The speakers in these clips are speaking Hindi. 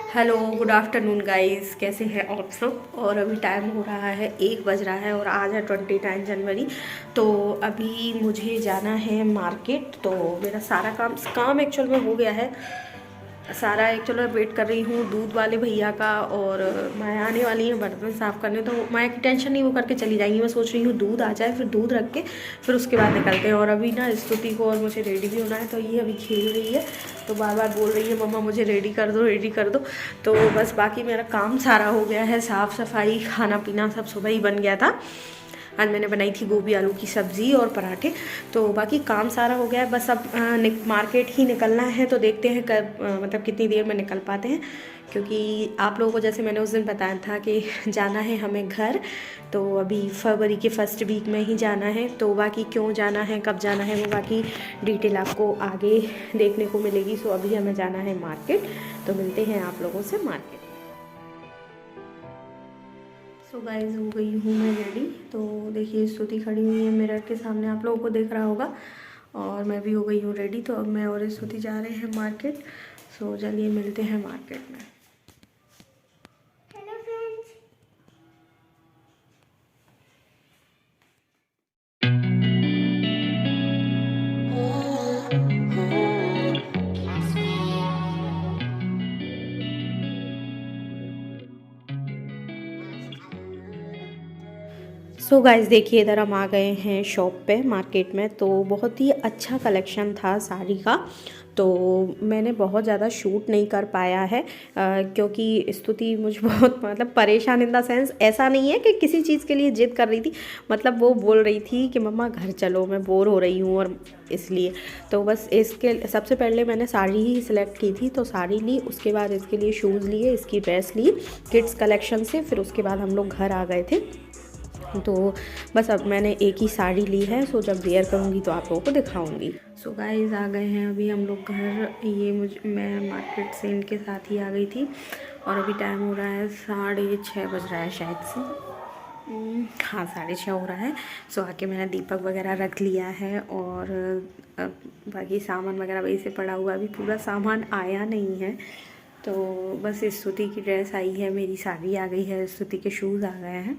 Hello, good afternoon guys. कैसे हैं आप सब। और अभी टाइम हो रहा है 1 बज रहा है और आज है 29 जनवरी। तो अभी मुझे जाना है मार्केट। तो मेरा सारा काम एक्चुअल में हो गया है सारा। एक्चुअल में वेट कर रही हूँ दूध वाले भैया का, और मैं आने वाली है बर्तन साफ़ करने। तो मैं की टेंशन नहीं, वो करके चली जाएंगी। मैं सोच रही हूँ दूध आ जाए, फिर दूध रख के फिर उसके बाद निकलते हैं। और अभी ना स्तुति को और मुझे रेडी भी होना है, तो ये अभी खेल रही है, तो बार बार बोल रही है मम्मा मुझे रेडी कर दो, रेडी कर दो। तो बस बाकी मेरा काम सारा हो गया है, साफ़ सफाई खाना पीना सब सुबह ही बन गया था। आज मैंने बनाई थी गोभी आलू की सब्ज़ी और पराठे। तो बाकी काम सारा हो गया है, बस अब मार्केट ही निकलना है। तो देखते हैं कब मतलब कितनी देर में निकल पाते हैं, क्योंकि आप लोगों को जैसे मैंने उस दिन बताया था कि जाना है हमें घर। तो अभी फरवरी के फर्स्ट वीक में ही जाना है। तो बाकी क्यों जाना है, कब जाना है, वो बाकी डिटेल आपको आगे देखने को मिलेगी। सो अभी हमें जाना है मार्केट, तो मिलते हैं आप लोगों से मार्केट। सो गाइस, हो गई हूँ मैं रेडी। तो देखिए स्तुति खड़ी हुई है मिरर के सामने, आप लोगों को दिख रहा होगा। और मैं भी हो गई हूँ रेडी। तो अब मैं और स्तुति जा रहे हैं मार्केट। सो चलिए मिलते हैं मार्केट में। सो गाइस, देखिए इधर हम आ गए हैं शॉप पे मार्केट में। तो बहुत ही अच्छा कलेक्शन था साड़ी का। तो मैंने बहुत ज़्यादा शूट नहीं कर पाया है, क्योंकि स्तुति मुझे बहुत मतलब परेशान इन द सेंस, ऐसा नहीं है कि किसी चीज़ के लिए जिद कर रही थी। मतलब वो बोल रही थी कि मम्मा घर चलो, मैं बोर हो रही हूँ, और इसलिए तो बस इसके सबसे पहले मैंने साड़ी ही सिलेक्ट की थी। तो साड़ी ली, उसके बाद इसके लिए शूज़ लिए, इसकी ड्रेस ली किड्स कलेक्शन से। फिर उसके बाद हम लोग घर आ गए थे। तो बस अब मैंने एक ही साड़ी ली है। सो जब वेयर करूँगी तो आप लोगों को दिखाऊंगी। सो गाइस, आ गए हैं अभी हम लोग घर। मैं मार्केट से इनके साथ ही आ गई थी। और अभी टाइम हो रहा है 6:30 बज रहा है शायद से। हाँ, 6:30 हो रहा है। सो आके मैंने दीपक वगैरह रख लिया है, और बाकी सामान वगैरह वहीं से पड़ा हुआ, अभी पूरा सामान आया नहीं है। तो बस स्तुति की ड्रेस आई है, मेरी साड़ी आ गई है, स्तुति के शूज़ आ गए हैं।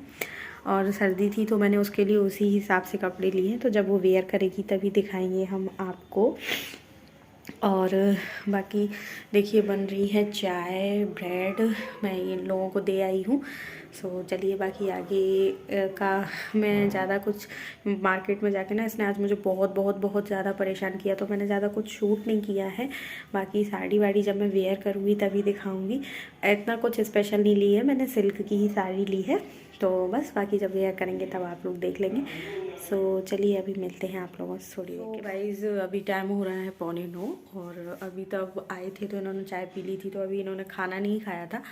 और सर्दी थी तो मैंने उसके लिए उसी हिसाब से कपड़े लिए हैं। तो जब वो वेयर करेगी तभी दिखाएंगे हम आपको। और बाकी देखिए बन रही है चाय, ब्रेड, मैं इन लोगों को दे आई हूँ। सो चलिए बाकी आगे का मैं ज़्यादा कुछ मार्केट में जाके ना, इसने आज मुझे बहुत बहुत बहुत ज़्यादा परेशान किया, तो मैंने ज़्यादा कुछ शूट नहीं किया है। बाकी साड़ी वाड़ी जब मैं वेयर करूँगी तभी दिखाऊँगी। इतना कुछ स्पेशल नहीं ली है मैंने, सिल्क की ही साड़ी ली है। तो बस बाकी जब वेयर करेंगे तब आप लोग देख लेंगे। सो चलिए अभी मिलते हैं आप लोगों से थोड़ी देर के। गाइस, अभी टाइम हो रहा है 8:45, और अभी तब आए थे तो इन्होंने चाय पी ली थी। तो अभी इन्होंने खाना नहीं खाया था,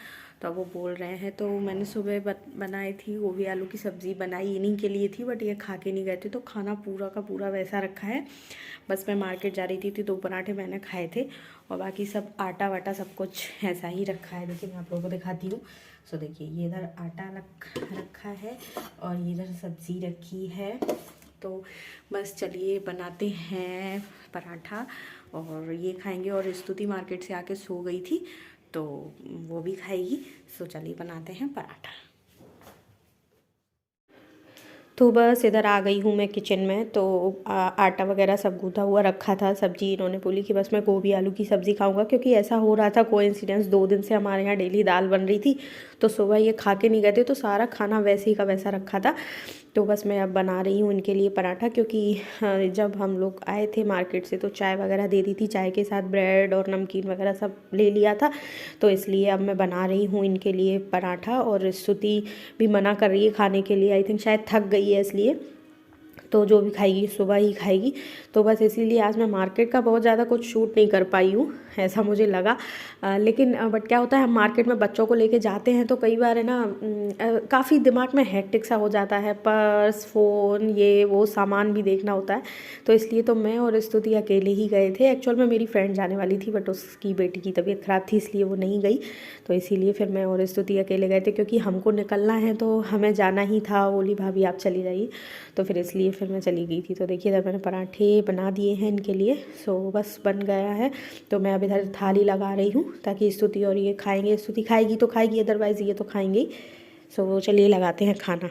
तो वो बोल रहे हैं। तो मैंने सुबह बनाई थी गोभी आलू की सब्ज़ी, बनाई इन्हीं के लिए थी, बट ये खा के नहीं गए थे। तो खाना पूरा का पूरा वैसा रखा है। बस मैं मार्केट जा रही थी, 2 पराठे मैंने खाए थे, और बाकी सब आटा वाटा सब कुछ ऐसा ही रखा है। देखिए मैं आप लोगों को दिखाती हूँ। सो देखिए ये इधर आटा रखा है, और ये इधर सब्ज़ी रखी है। तो बस चलिए बनाते हैं पराठा, और ये खाएंगे। और स्तुति मार्केट से आके सो गई थी, तो वो भी खाएगी। सो चलिए बनाते हैं पराठा। तो बस इधर आ गई हूँ मैं किचन में। तो आटा वगैरह सब गूँथा हुआ रखा था। सब्जी इन्होंने बोली कि बस मैं गोभी आलू की सब्ज़ी खाऊंगा, क्योंकि ऐसा हो रहा था कोइंसिडेंस, 2 दिन से हमारे यहाँ डेली दाल बन रही थी। तो सुबह ये खा के नहीं गए थे, तो सारा खाना वैसे ही का वैसा रखा था। तो बस मैं अब बना रही हूँ इनके लिए पराठा, क्योंकि जब हम लोग आए थे मार्केट से तो चाय वगैरह दे दी थी, चाय के साथ ब्रेड और नमकीन वगैरह सब ले लिया था। तो इसलिए अब मैं बना रही हूँ इनके लिए पराठा। और स्तुति भी मना कर रही है खाने के लिए, आई थिंक शायद थक गई है इसलिए। तो जो भी खाएगी सुबह ही खाएगी। तो बस इसीलिए आज मैं मार्केट का बहुत ज़्यादा कुछ शूट नहीं कर पाई हूँ, ऐसा मुझे लगा। लेकिन बट क्या होता है, हम मार्केट में बच्चों को लेके जाते हैं तो कई बार है ना, काफ़ी दिमाग में हेक्टिक सा हो जाता है, पर्स, फ़ोन, ये वो सामान भी देखना होता है। तो इसलिए तो मैं और स्तुति अकेले ही गए थे। एक्चुअल में मेरी फ्रेंड जाने वाली थी, बट उसकी बेटी की तबीयत ख़राब थी इसलिए वो नहीं गई। तो इसीलिए फिर मैं और स्तुति अकेले गए थे, क्योंकि हमको निकलना है तो हमें जाना ही था। बोली भाभी आप चली जाइए, तो फिर इसलिए फिर मैं चली गई थी। तो देखिए इधर मैंने पराठे बना दिए हैं इनके लिए। सो बस बन गया है। तो मैं अब इधर थाली लगा रही हूँ ताकि स्तुति और ये खाएंगे। स्तुति खाएगी तो खाएगी, अदरवाइज़ ये तो खाएंगे ही। सो चलिए लगाते हैं खाना।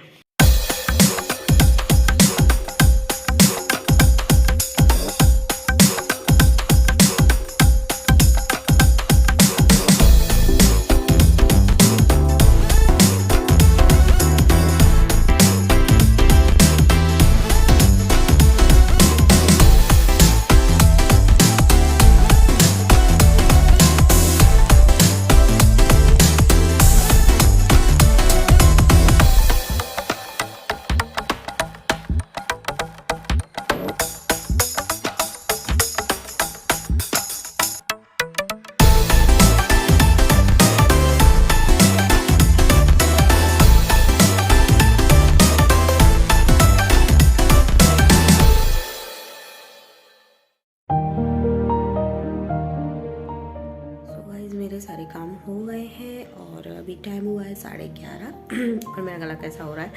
मेरे सारे काम हो गए हैं और अभी टाइम हुआ है 11:30 और मेरा गला कैसा हो रहा है।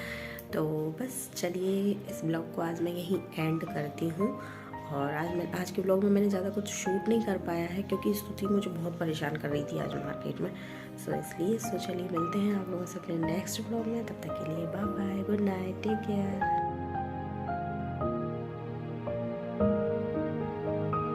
तो बस चलिए इस ब्लॉग को आज मैं यहीं एंड करती हूँ। और आज के ब्लॉग में मैंने ज़्यादा कुछ शूट नहीं कर पाया है क्योंकि स्तुति मुझे बहुत परेशान कर रही थी आज मार्केट में। इसलिए चलिए मिलते हैं आप लोगों से अपने नेक्स्ट ब्लॉग में। तब तक के लिए bye bye, good night, take care.